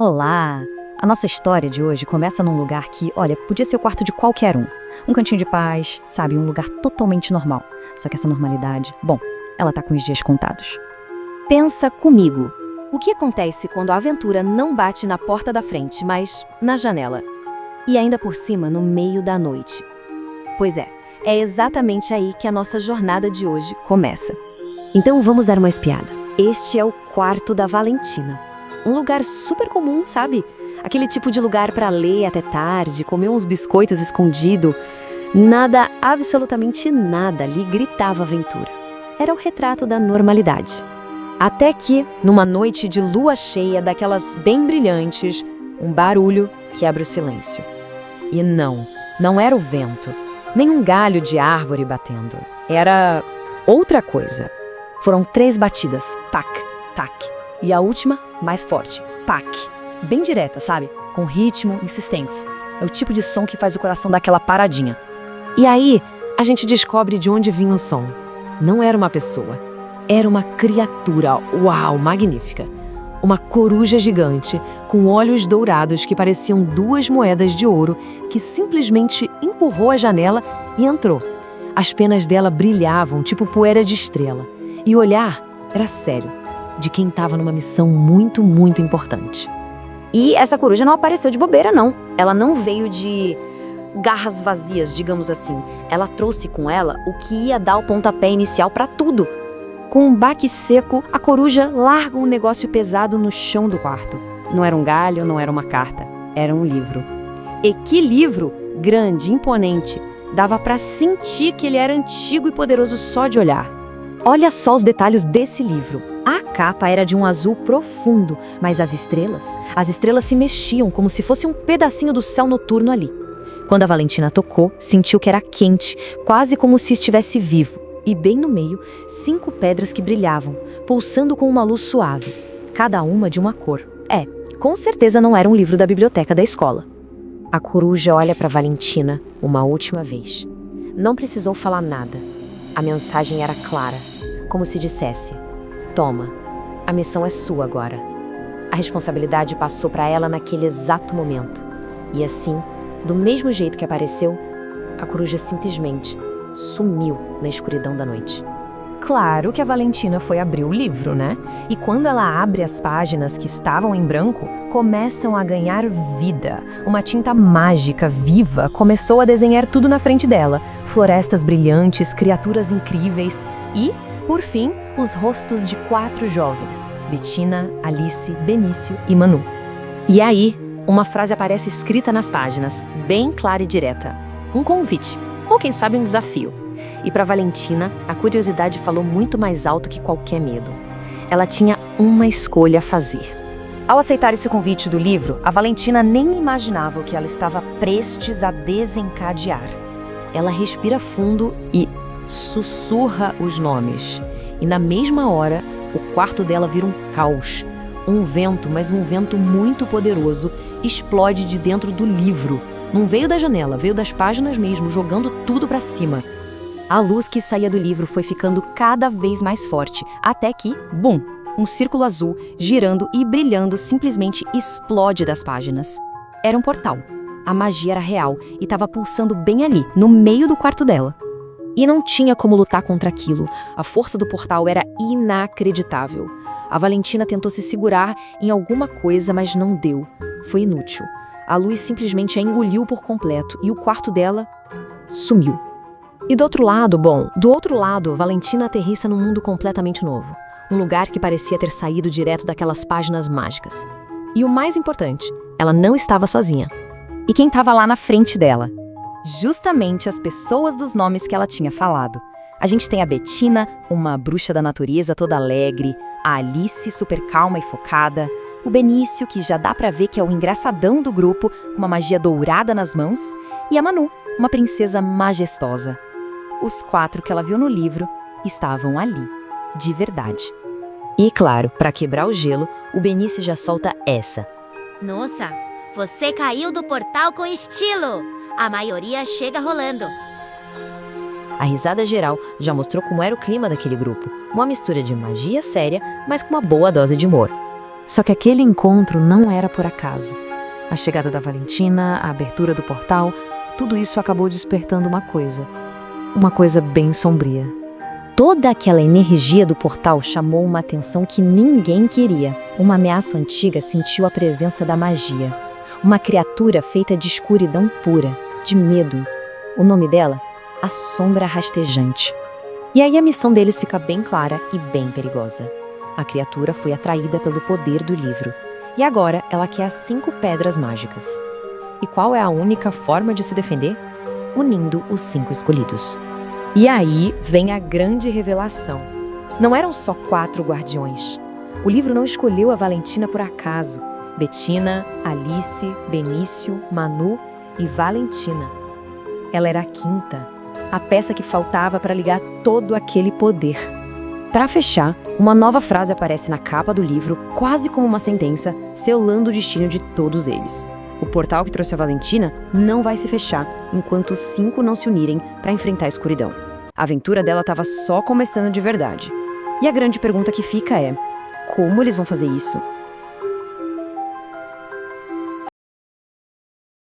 Olá! A nossa história de hoje começa num lugar que, olha, podia ser o quarto de qualquer um. Um cantinho de paz, sabe, um lugar totalmente normal. Só que essa normalidade, bom, ela tá com os dias contados. Pensa comigo. O que acontece quando a aventura não bate na porta da frente, mas na janela? E ainda por cima, no meio da noite. Pois é exatamente aí que a nossa jornada de hoje começa. Então vamos dar uma espiada. Este é o quarto da Valentina. Um lugar super comum, sabe? Aquele tipo de lugar para ler até tarde, comer uns biscoitos escondido. Nada, absolutamente nada lhe gritava aventura. Era o retrato da normalidade. Até que, numa noite de lua cheia, daquelas bem brilhantes, um barulho quebra o silêncio. E não era o vento, nem um galho de árvore batendo. Era outra coisa. Foram 3 batidas, tac, tac. E a última, mais forte, pac. Bem direta, sabe? Com ritmo, insistentes. É o tipo de som que faz o coração dar aquela paradinha. E aí, a gente descobre de onde vinha o som. Não era uma pessoa. Era uma criatura, uau, magnífica. Uma coruja gigante, com olhos dourados que pareciam 2 moedas de ouro, que simplesmente empurrou a janela e entrou. As penas dela brilhavam, tipo poeira de estrela. E o olhar era sério, de quem estava numa missão muito, muito importante. E essa coruja não apareceu de bobeira, não. Ela não veio de garras vazias, digamos assim. Ela trouxe com ela o que ia dar o pontapé inicial para tudo. Com um baque seco, a coruja larga um negócio pesado no chão do quarto. Não era um galho, não era uma carta. Era um livro. E que livro! Grande, imponente. Dava para sentir que ele era antigo e poderoso só de olhar. Olha só os detalhes desse livro. A capa era de um azul profundo, mas as estrelas se mexiam como se fosse um pedacinho do céu noturno ali. Quando a Valentina tocou, sentiu que era quente, quase como se estivesse vivo. E bem no meio, 5 pedras que brilhavam, pulsando com uma luz suave, cada uma de uma cor. Com certeza não era um livro da biblioteca da escola. A coruja olha para Valentina uma última vez. Não precisou falar nada. A mensagem era clara, como se dissesse: toma, a missão é sua agora. A responsabilidade passou para ela naquele exato momento. E assim, do mesmo jeito que apareceu, a coruja simplesmente sumiu na escuridão da noite. Claro que a Valentina foi abrir o livro, né? E quando ela abre as páginas que estavam em branco, começam a ganhar vida. Uma tinta mágica, viva, começou a desenhar tudo na frente dela. Florestas brilhantes, criaturas incríveis e, por fim, os rostos de 4 jovens: Bettina, Alice, Benício e Manu. E aí, uma frase aparece escrita nas páginas, bem clara e direta. Um convite, ou quem sabe um desafio. E para Valentina, a curiosidade falou muito mais alto que qualquer medo. Ela tinha uma escolha a fazer. Ao aceitar esse convite do livro, a Valentina nem imaginava o que ela estava prestes a desencadear. Ela respira fundo e sussurra os nomes. E na mesma hora, o quarto dela vira um caos. Um vento, mas um vento muito poderoso, explode de dentro do livro. Não veio da janela, veio das páginas mesmo, jogando tudo para cima. A luz que saía do livro foi ficando cada vez mais forte, até que, bum, um círculo azul, girando e brilhando, simplesmente explode das páginas. Era um portal. A magia era real e estava pulsando bem ali, no meio do quarto dela. E não tinha como lutar contra aquilo. A força do portal era inacreditável. A Valentina tentou se segurar em alguma coisa, mas não deu. Foi inútil. A luz simplesmente a engoliu por completo e o quarto dela sumiu. E do outro lado, Valentina aterrissa num mundo completamente novo. Um lugar que parecia ter saído direto daquelas páginas mágicas. E o mais importante, ela não estava sozinha. E quem estava lá na frente dela? Justamente as pessoas dos nomes que ela tinha falado. A gente tem a Bettina, uma bruxa da natureza toda alegre, a Alice, super calma e focada, o Benício, que já dá pra ver que é o engraçadão do grupo, com uma magia dourada nas mãos, e a Manu, uma princesa majestosa. Os 4 que ela viu no livro estavam ali, de verdade. E claro, pra quebrar o gelo, o Benício já solta essa. Nossa, você caiu do portal com estilo! A maioria chega rolando. A risada geral já mostrou como era o clima daquele grupo. Uma mistura de magia séria, mas com uma boa dose de humor. Só que aquele encontro não era por acaso. A chegada da Valentina, a abertura do portal, tudo isso acabou despertando uma coisa bem sombria. Toda aquela energia do portal chamou uma atenção que ninguém queria. Uma ameaça antiga sentiu a presença da magia. Uma criatura feita de escuridão pura, de medo. O nome dela? A Sombra Rastejante. E aí a missão deles fica bem clara e bem perigosa. A criatura foi atraída pelo poder do livro. E agora ela quer as 5 pedras mágicas. E qual é a única forma de se defender? Unindo os 5 escolhidos. E aí vem a grande revelação. Não eram só 4 guardiões. O livro não escolheu a Valentina por acaso. Bettina, Alice, Benício, Manu e Valentina. Ela era a 5ª, a peça que faltava para ligar todo aquele poder. Para fechar, uma nova frase aparece na capa do livro, quase como uma sentença, selando o destino de todos eles. O portal que trouxe a Valentina não vai se fechar enquanto os 5 não se unirem para enfrentar a escuridão. A aventura dela estava só começando de verdade. E a grande pergunta que fica é: como eles vão fazer isso?